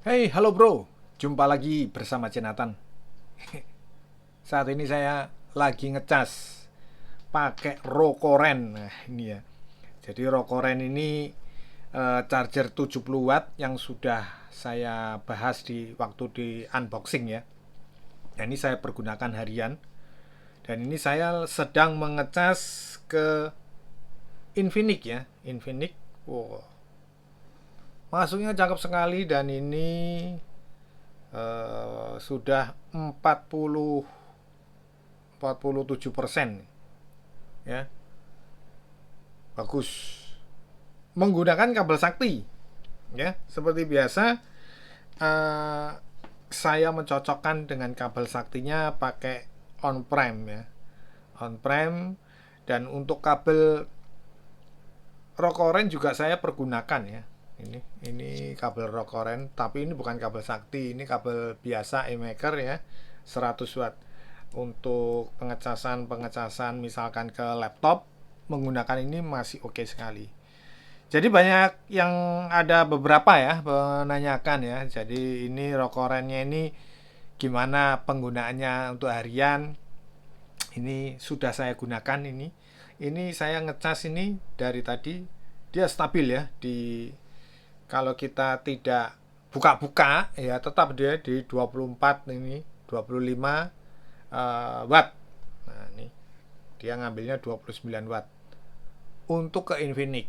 Hey, halo bro. Jumpa lagi bersama Jonathan. Saat ini saya lagi ngecas pakai Rokoren. Nah, ini ya. Jadi Rokoren ini charger 70 watt yang sudah saya bahas di waktu di unboxing ya. Nah, ini saya pergunakan harian dan ini saya sedang mengecas ke Infinix ya. Infinix. Wow. Masuknya cakep sekali dan ini sudah 47% ya, bagus, menggunakan kabel sakti ya. Seperti biasa, eh, saya mencocokkan dengan kabel saktinya pakai on prem ya, on prem. Dan untuk kabel Rokoren juga saya pergunakan ya. Ini kabel Rokoren, tapi ini bukan kabel sakti, ini kabel biasa e-maker ya, 100 watt. Untuk pengecasan misalkan ke laptop menggunakan ini masih oke sekali. Jadi banyak yang ada beberapa ya menanyakan ya. Jadi ini Rokorennya ini gimana penggunaannya untuk harian? Ini sudah saya gunakan ini. Ini saya ngecas ini dari tadi, dia stabil ya, di kalau kita tidak buka-buka ya tetap dia di 24 ini, 25 watt. Nah, ini dia ngambilnya 29 watt untuk ke Infinix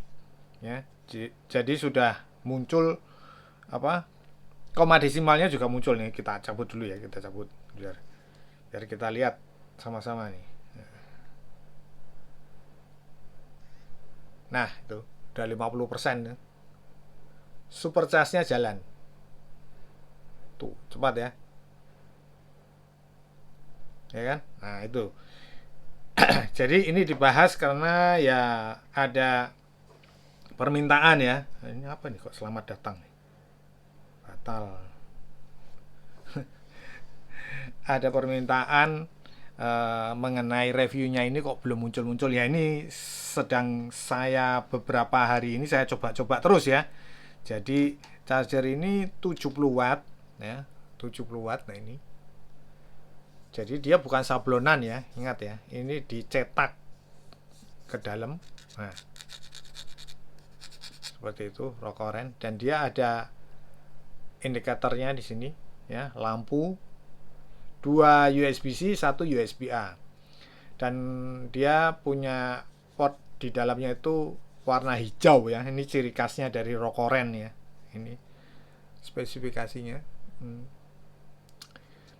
ya. Jadi sudah muncul apa, koma desimalnya juga muncul nih. Kita cabut dulu ya, kita cabut biar biar kita lihat sama-sama nih. Nah, itu udah 50% ya. Super charge-nya jalan. Tuh, cepat ya. Ya kan? Nah, itu. Jadi ini dibahas karena ya ada permintaan ya. Ini apa nih kok selamat datang? Batal. Ada permintaan mengenai reviewnya ini kok belum muncul-muncul ya. Ini sedang saya beberapa hari ini saya coba-coba terus ya. Jadi charger ini 70 watt ya, 70 watt. Nah, ini jadi dia bukan sablonan ya, ingat ya, ini dicetak ke dalam. Nah, seperti itu Rokoren, dan dia ada indikatornya di sini ya, lampu, dua USB-C, satu USB-A. Dan dia punya port di dalamnya itu warna hijau ya. Ini ciri khasnya dari Rokoren ya. Ini spesifikasinya.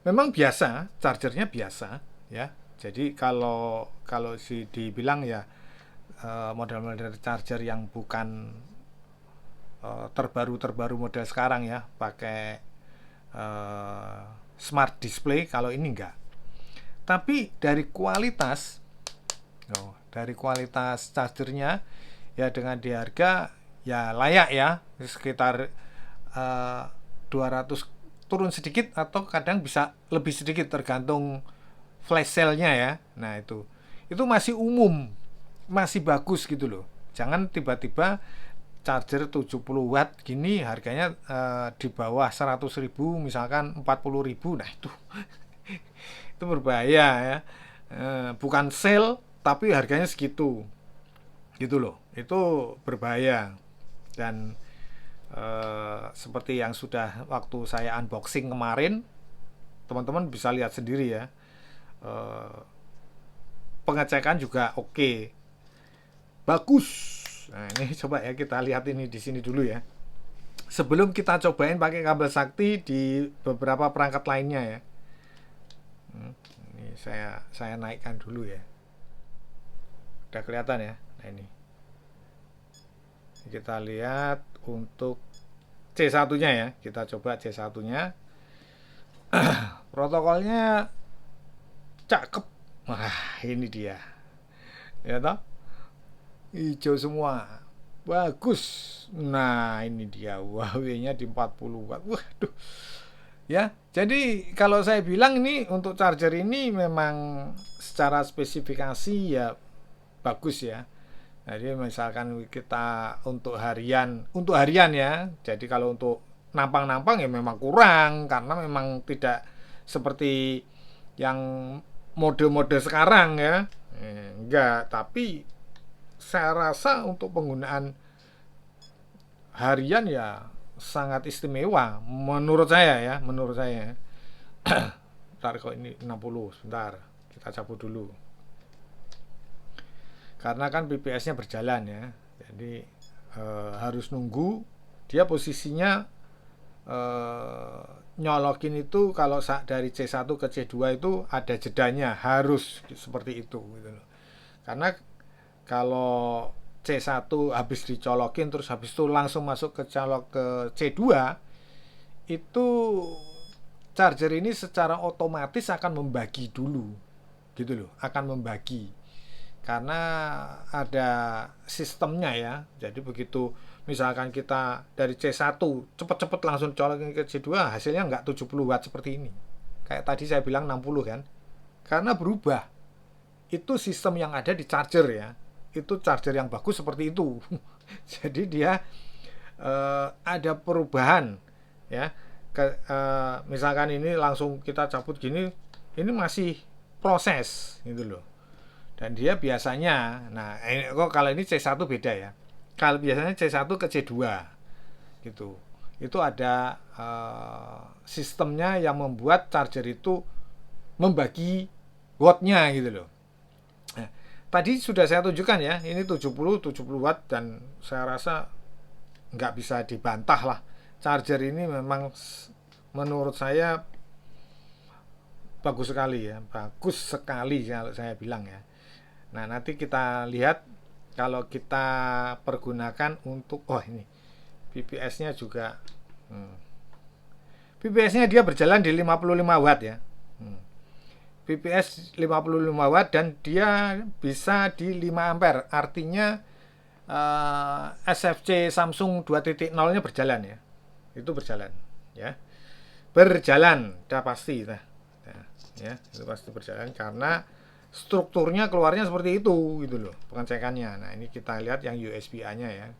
Memang biasa, chargernya biasa ya. Jadi kalau kalau si dibilang ya, model-model charger yang bukan terbaru model sekarang ya, pakai smart display, kalau ini enggak. Tapi dari kualitas chargernya ya, dengan di harga ya layak ya, sekitar 200, turun sedikit atau kadang bisa lebih sedikit tergantung flash sale-nya ya. Nah, itu masih umum, masih bagus gitu loh. Jangan tiba-tiba charger 70 watt gini harganya di bawah 100.000, misalkan 40.000. Nah, itu berbahaya ya. Bukan sale tapi harganya segitu gitu loh. Itu berbahaya. Dan seperti yang sudah waktu saya unboxing kemarin, teman-teman bisa lihat sendiri ya. Eh, Pengecekan juga oke, bagus. Nah, ini coba ya kita lihat ini di sini dulu ya. Sebelum kita cobain pakai kabel sakti di beberapa perangkat lainnya ya. Ini saya naikkan dulu ya. Udah kelihatan ya. Nah, ini kita lihat untuk C1-nya ya. Kita coba C1-nya. Protokolnya cakep. Wah, ini dia. Ya toh? Hijau semua. Bagus. Nah, ini dia. Huawei-nya di 40 watt. Waduh. Ya, jadi kalau saya bilang ini untuk charger ini memang secara spesifikasi ya bagus ya. Jadi misalkan kita untuk harian ya. Jadi kalau untuk nampang-nampang ya memang kurang, karena memang tidak seperti yang mode-mode sekarang ya. Enggak, tapi saya rasa untuk penggunaan harian ya sangat istimewa menurut saya ya, menurut saya. Bentar, kok ini 60, sebentar kita cabut dulu karena kan PPS-nya berjalan ya, jadi harus nunggu dia posisinya nyolokin itu. Kalau dari C1 ke C2 itu ada jedanya, harus seperti itu gitu loh. Karena kalau C1 habis dicolokin terus habis itu langsung masuk ke colok ke C2, itu charger ini secara otomatis akan membagi dulu gitu loh, akan membagi karena ada sistemnya ya. Jadi begitu misalkan kita dari C1 cepet-cepet langsung colokin ke C2, hasilnya nggak 70 watt seperti ini, kayak tadi saya bilang 60 kan, karena berubah. Itu sistem yang ada di charger ya, itu charger yang bagus seperti itu. Jadi dia ada perubahan ya. Misalkan ini langsung kita cabut gini, ini masih proses gitu loh. Dan dia biasanya, nah ini, kok kalau ini C1 beda ya. Kalau biasanya C1 ke C2 gitu. Itu ada sistemnya yang membuat charger itu membagi wattnya gitu loh. Nah, tadi sudah saya tunjukkan ya, ini 70 watt, dan saya rasa nggak bisa dibantah lah. Charger ini memang menurut saya bagus sekali ya, bagus sekali kalau saya bilang ya. Nah, nanti kita lihat kalau kita pergunakan untuk, oh ini PPS-nya juga, PPS-nya dia berjalan di 55 watt ya. PPS 55 watt dan dia bisa di 5 ampere. Artinya SFC Samsung 2.0-nya berjalan ya. Itu berjalan ya. Berjalan, udah pasti nah, ya, itu pasti berjalan karena strukturnya keluarnya seperti itu gitu loh, pengecekannya. Nah, ini kita lihat yang USB-A-nya ya.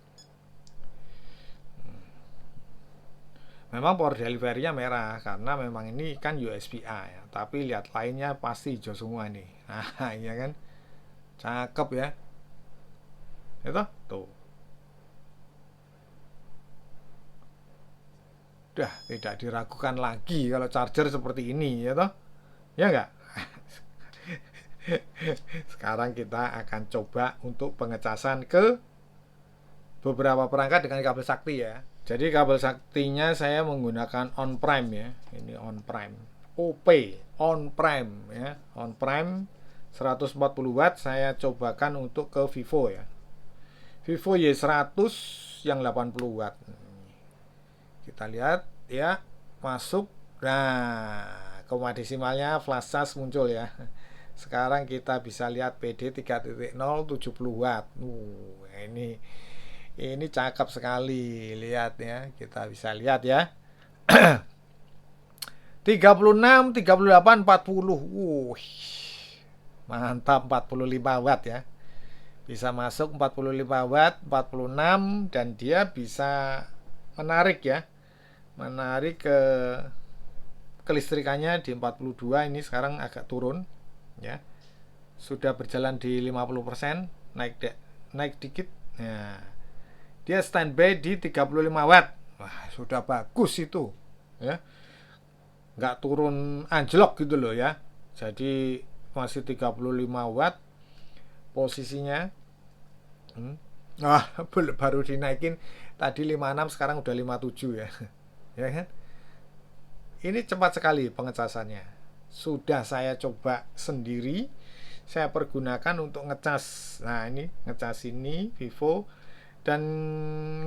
Memang power delivery-nya merah karena memang ini kan USB-A ya. Tapi lihat lainnya pasti hijau semua nih. Nah, iya kan? Cakep ya. Itu tuh. Udah tidak diragukan lagi kalau charger seperti ini ya toh. Ya enggak? Sekarang kita akan coba untuk pengecasan ke beberapa perangkat dengan kabel sakti ya. Jadi kabel saktinya saya menggunakan on prime ya. Ini on prime. OP, on prime ya. On prime 140 watt saya cobakan untuk ke Vivo ya. Vivo Y100 yang 80 watt. Kita lihat ya, masuk. Nah, koma desimalnya flash charge muncul ya. Sekarang kita bisa lihat PD 3.0 70 watt. Ini cakep sekali, lihat ya. Kita bisa lihat ya. 36, 38, 40. Mantap, 45 watt ya. Bisa masuk 45 watt, 46, dan dia bisa menarik ya. Menarik ke kelistrikannya di 42, ini sekarang agak turun ya. Sudah berjalan di 50%, naik dikit. Nah, dia standby di 35 watt. Wah, sudah bagus itu ya. Nggak turun anjlok gitu loh ya. Jadi masih 35 watt posisinya. Baru dinaikin tadi 56, sekarang udah 57 ya. Ya kan? Ini cepat sekali pengecasannya. Sudah saya coba sendiri. Saya pergunakan untuk ngecas. Nah, ini ngecas ini Vivo dan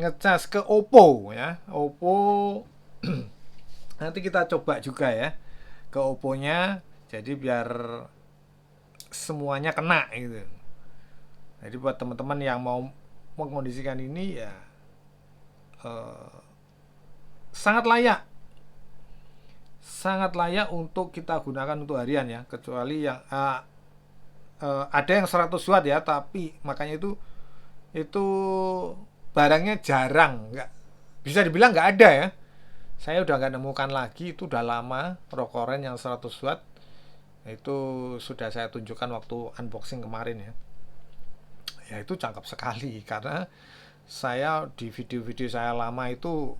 ngecas ke Oppo ya. Oppo nanti kita coba juga ya ke Oppo-nya. Jadi biar semuanya kena gitu. Jadi buat teman-teman yang mau mengkondisikan ini ya sangat layak untuk kita gunakan untuk harian ya. Kecuali yang ada yang 100 watt ya, tapi makanya itu barangnya jarang, nggak bisa dibilang nggak ada ya. Saya udah nggak nemukan lagi, itu udah lama Rokoren yang 100 watt. Itu sudah saya tunjukkan waktu unboxing kemarin ya. Ya itu cakep sekali karena saya di video-video saya lama itu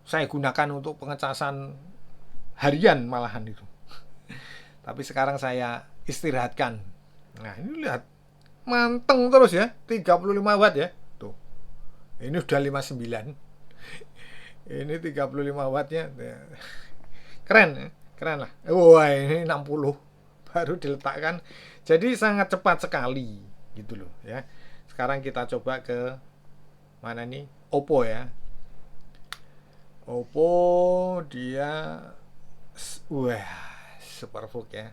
saya gunakan untuk pengecasan harian malahan itu. Tapi sekarang saya istirahatkan. Nah, ini lihat manteng terus ya, 35 watt ya. Tuh. Ini udah 59. Ini 35 wattnya. Keren ya, keren lah. Wah, ini 60 baru diletakkan. Jadi sangat cepat sekali gitu loh ya. Sekarang kita coba ke mana nih? Oppo ya. Oppo dia wah, superbook ya.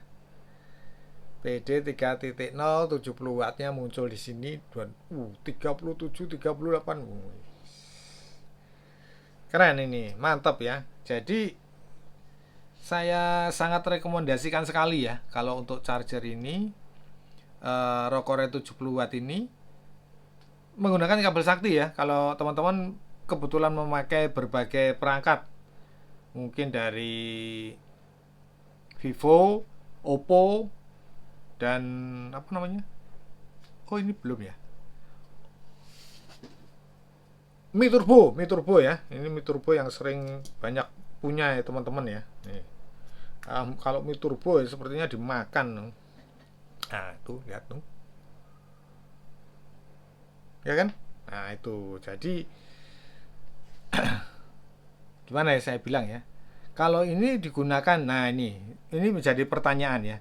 PD 3.0 70 wattnya muncul di sini 37 38. Keren ini, mantap ya. Jadi saya sangat rekomendasikan sekali ya kalau untuk charger ini Rokoren 70 watt ini menggunakan kabel sakti ya. Kalau teman-teman kebetulan memakai berbagai perangkat, mungkin dari Vivo, Oppo, dan apa namanya? Oh ini belum ya. Mi Turbo ya. Ini Mi Turbo yang sering banyak punya ya teman-teman ya. Nih. Kalau Mi Turbo ya, sepertinya dimakan. Nah itu lihat tuh. Ya kan? Nah itu jadi gimana ya saya bilang ya, kalau ini digunakan, nah ini menjadi pertanyaan ya,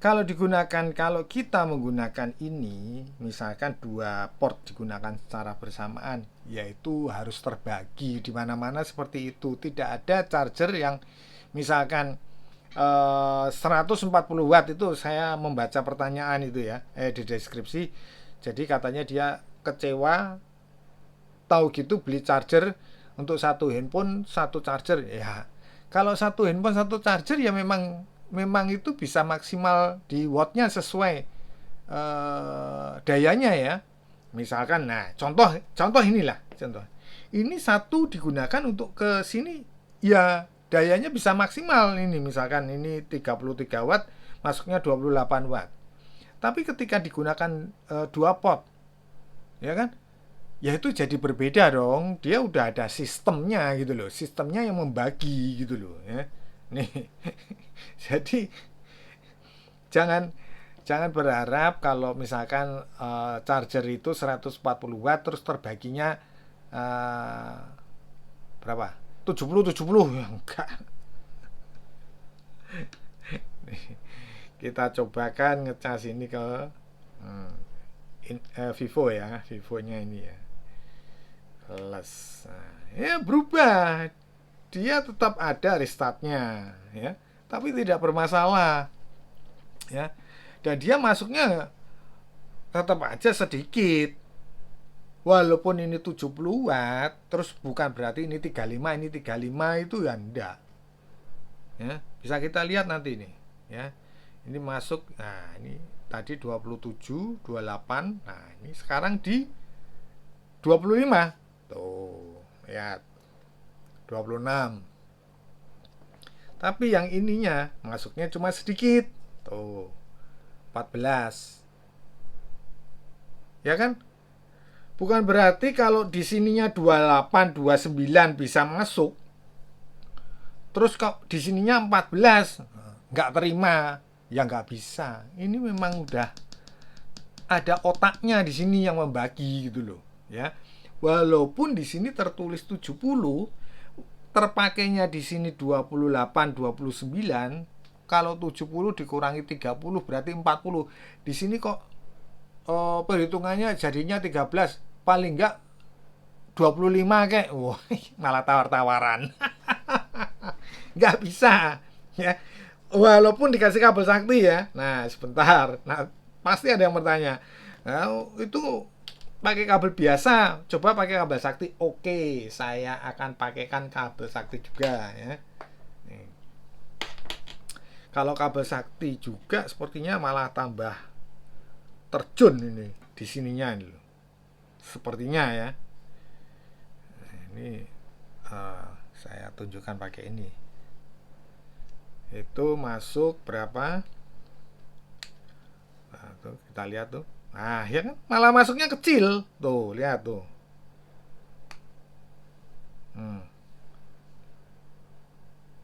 kalau digunakan, kalau kita menggunakan ini misalkan dua port digunakan secara bersamaan, yaitu harus terbagi di mana-mana seperti itu. Tidak ada charger yang misalkan 140 watt. Itu saya membaca pertanyaan itu ya di deskripsi. Jadi katanya dia kecewa tahu gitu beli charger untuk satu handphone satu charger ya. Kalau satu handphone satu charger ya memang itu bisa maksimal di wattnya sesuai dayanya ya. Misalkan nah contoh inilah contoh. Ini satu digunakan untuk ke sini ya dayanya bisa maksimal ini, misalkan ini 33 watt masuknya 28 watt. Tapi ketika digunakan dua pot ya kan, ya itu jadi berbeda dong. Dia udah ada sistemnya gitu loh, sistemnya yang membagi gitu loh ya. Nih jadi jangan berharap kalau misalkan charger itu 140 watt terus terbaginya berapa 70 ya enggak. Nih, kita cobakan ngecas ini ke Vivo ya, Vivonya ini ya. Plus nah, ya berubah, dia tetap ada restartnya ya, tapi tidak bermasalah ya, dan dia masuknya tetap aja sedikit walaupun ini 70 watt. Terus bukan berarti ini 35 ini 35 itu ya enggak ya, bisa kita lihat nanti ini ya. Ini masuk, nah ini tadi 27 28, nah ini sekarang di 25 tuh ya, 26. Tapi yang ininya masuknya cuma sedikit tuh 14 ya kan. Bukan berarti kalau di sininya 28 29 bisa masuk, terus kok di sininya 14 nggak terima ya, nggak bisa. Ini memang udah ada otaknya di sini yang membagi gitu loh ya. Walaupun di sini tertulis 70, terpakainya di sini 28 29, kalau 70 dikurangi 30 berarti 40. Di sini kok perhitungannya jadinya 13, paling enggak 25 kayak. Wah, malah tawar-tawaran. Nggak bisa ya. Walaupun dikasih kabel sakti ya. Nah, sebentar. Nah, pasti ada yang bertanya. Nah, itu pakai kabel biasa, coba pakai kabel sakti. Oke, saya akan pakaikan kabel sakti juga ya. Nih. Kalau kabel sakti juga sepertinya malah tambah terjun ini di sininya ini loh. Sepertinya ya. Nah, ini Saya tunjukkan pakai ini. Itu masuk berapa? Nah, tuh kita lihat tuh. Nah, ya kan malah masuknya kecil. Tuh, lihat tuh. Hmm.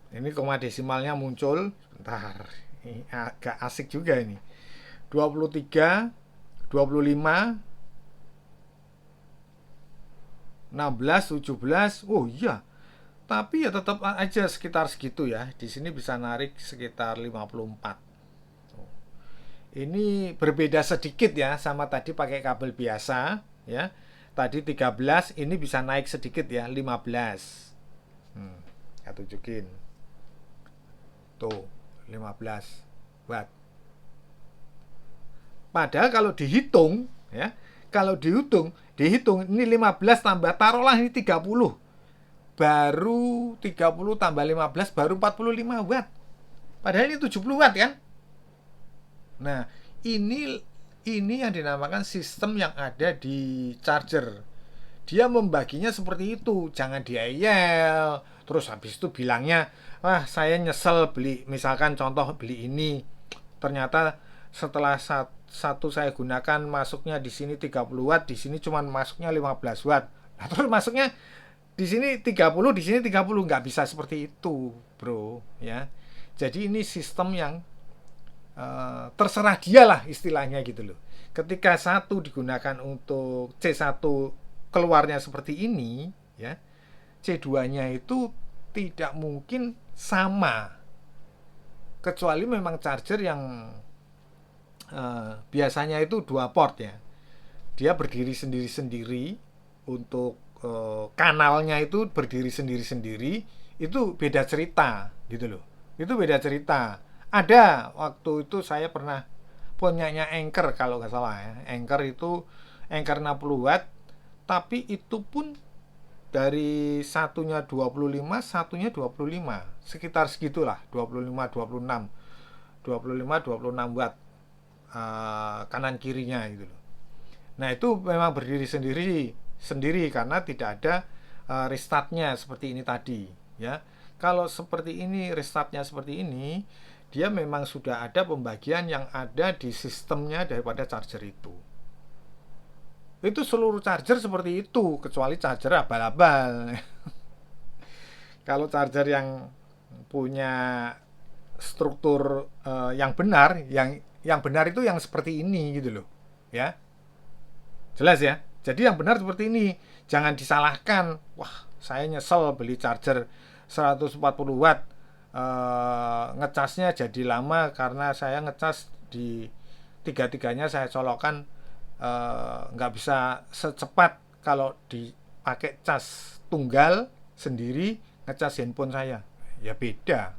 Ini koma desimalnya muncul. Bentar. Ini agak asik juga ini. 23, 25, 16, 17. Oh iya. Tapi ya tetap aja sekitar segitu ya. Di sini bisa narik sekitar 54. Ini berbeda sedikit ya sama tadi pakai kabel biasa ya. Tadi 13, ini bisa naik sedikit ya, 15. Ya tunjukin. Tuh, 15 watt. Padahal kalau dihitung ya, kalau dihitung ini 15 tambah taruhlah ini 30. Baru 30 tambah 15 baru 45 watt. Padahal ini 70 watt kan? Nah, ini yang dinamakan sistem yang ada di charger. Dia membaginya seperti itu, jangan diayel. Terus habis itu bilangnya, wah saya nyesel beli, misalkan contoh beli ini, ternyata setelah satu saya gunakan masuknya di sini 30 watt, di sini cuma masuknya 15 watt. Nah, terus masuknya di sini 30, di sini 30, nggak bisa seperti itu, bro, ya. Jadi ini sistem yang terserah dia lah istilahnya gitu loh. Ketika satu digunakan untuk C1 keluarnya seperti ini ya, C2-nya itu tidak mungkin sama, kecuali memang charger yang biasanya itu 2 port ya, dia berdiri sendiri-sendiri. Untuk kanalnya itu berdiri sendiri-sendiri, itu beda cerita gitu loh, itu beda cerita. Ada waktu itu saya pernah punyanya Anchor kalau nggak salah ya, Anchor itu Anchor 60 watt, tapi itu pun dari satunya 25, satunya 25, sekitar segitulah, 25, 26, 25, 26 watt kanan kirinya gitu loh. Nah itu memang berdiri sendiri karena tidak ada restartnya seperti ini tadi ya. Kalau seperti ini, restartnya seperti ini, dia memang sudah ada pembagian yang ada di sistemnya daripada charger itu. Itu seluruh charger seperti itu, kecuali charger abal-abal. Kalau charger yang punya struktur yang benar, yang benar itu yang seperti ini gitu loh, ya. Jelas ya. Jadi yang benar seperti ini. Jangan disalahkan. Wah, saya nyesel beli charger 140 watt. Ngecasnya jadi lama karena saya ngecas di tiga-tiganya saya colokkan, nggak bisa secepat kalau dipakai cas tunggal sendiri ngecas handphone saya. Ya beda.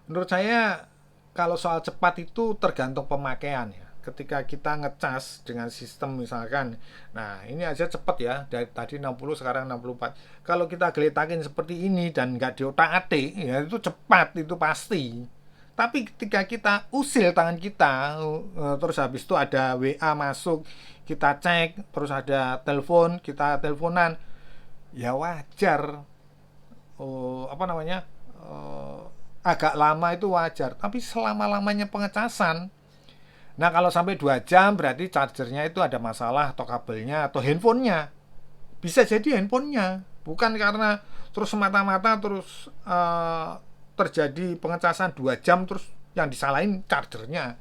Menurut saya kalau soal cepat itu tergantung pemakaian ya. Ketika kita ngecas dengan sistem misalkan, nah ini aja cepat ya, dari tadi 60 sekarang 64. Kalau kita geletakin seperti ini dan nggak diotak-atik ya, itu cepat, itu pasti. Tapi ketika kita usil tangan kita, terus habis itu ada WA masuk, kita cek, terus ada telepon, kita teleponan, ya wajar. Apa namanya? Agak lama itu wajar. Tapi selama-lamanya pengecasan, nah kalau sampai 2 jam berarti chargernya itu ada masalah, atau kabelnya, atau handphonenya. Bisa jadi handphonenya, bukan karena terus semata-mata terus terjadi pengecasan 2 jam terus yang disalahin chargernya.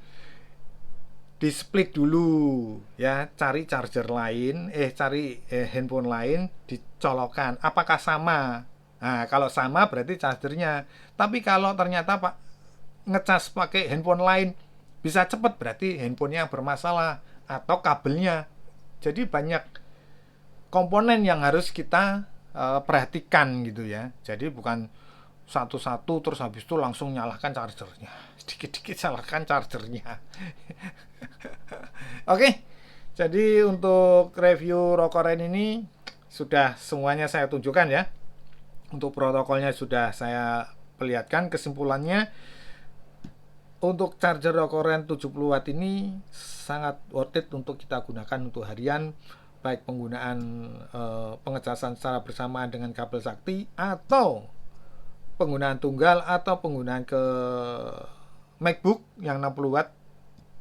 Di split dulu ya, cari charger lain, cari handphone lain, dicolokkan apakah sama. Nah kalau sama berarti chargernya. Tapi kalau ternyata pak ngecas pakai handphone lain bisa cepat, berarti handphonenya bermasalah atau kabelnya. Jadi banyak komponen yang harus kita perhatikan gitu ya. Jadi bukan satu-satu terus habis itu langsung nyalakan chargernya. Sedikit-sedikit salahkan chargernya. Oke. Jadi untuk review Rokoren ini sudah semuanya saya tunjukkan ya. Untuk protokolnya sudah saya perlihatkan. Kesimpulannya, untuk charger Rokoren 70 watt ini sangat worth it untuk kita gunakan untuk harian, baik penggunaan pengecasan secara bersamaan dengan kabel sakti atau penggunaan tunggal atau penggunaan ke MacBook yang 60 watt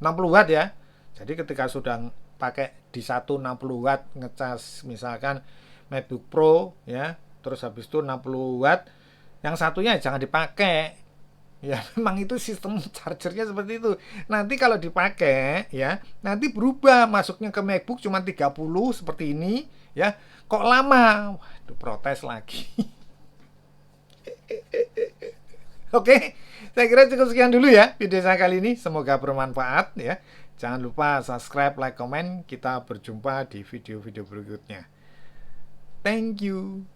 60 watt ya. Jadi ketika sudah pakai di satu 60 watt ngecas misalkan MacBook Pro ya, terus habis itu 60 watt, yang satunya jangan dipakai. Ya memang itu sistem chargernya seperti itu. Nanti kalau dipakai ya, nanti berubah masuknya ke MacBook cuma 30 seperti ini ya. Kok lama? Waduh, protes lagi. Oke, saya kira cukup sekian dulu ya video saya kali ini. Semoga bermanfaat ya. Jangan lupa subscribe, like, komen. Kita berjumpa di video-video berikutnya. Thank you.